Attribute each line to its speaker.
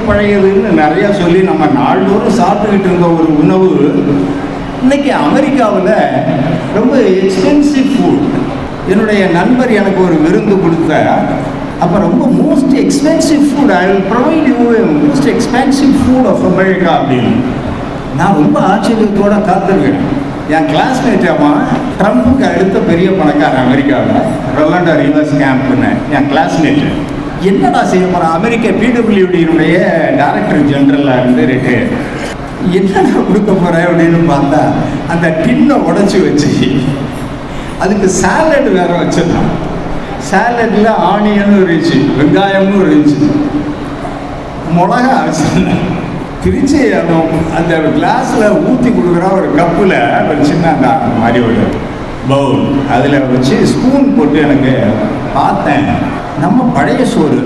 Speaker 1: பழையதுன்னு நிறையா சொல்லி நம்ம நாள்தோறும் சாப்பிட்டுக்கிட்டு இருந்த ஒரு உணவு இன்னைக்கு அமெரிக்காவில் ரொம்ப எக்ஸ்பென்சிவ் ஃபுட். என்னுடைய நண்பர் எனக்கு ஒரு விருந்து கொடுத்த, அப்போ ரொம்ப most expensive food, I will provide you most expensive food of America அப்படின்னு. நான் ரொம்ப ஆச்சரியத்தோடு காத்திருக்கேன். என் கிளாஸ்மேட் அவன் ட்ரம்ப்புக்கு அடுத்த பெரிய பணக்காரன் அமெரிக்காவில், ரொலாண்டோ ரிவர்ஸ் கேம்ப்னு என் கிளாஸ்மேட்டு. என்னடா செய்ய போகிறான், அமெரிக்க பிடபிள்யூடியினுடைய டைரக்டர் ஜெனரலாக இருந்து ரிட்டையர். என்னடா கொடுக்க போகிறேன் அப்படின்னு பார்த்தா அந்த டின்னை உடச்சி வச்சு அதுக்கு சாலட் வேற வச்சிருந்தான். சாலட்ல ஆனியனும் இருந்துச்சு, வெங்காயமும் இருந்துச்சு, மிளகா வச்சிருந்தேன். பிரிச்சு அந்த கிளாஸில் ஊற்றி கொடுக்குற ஒரு கப்பில் ஒரு சின்ன அந்த மாதிரி ஒரு பவுல் அதில் வச்சு ஸ்பூன் போட்டு எனக்கு பார்த்தேன். நம்ம பழைய சோறு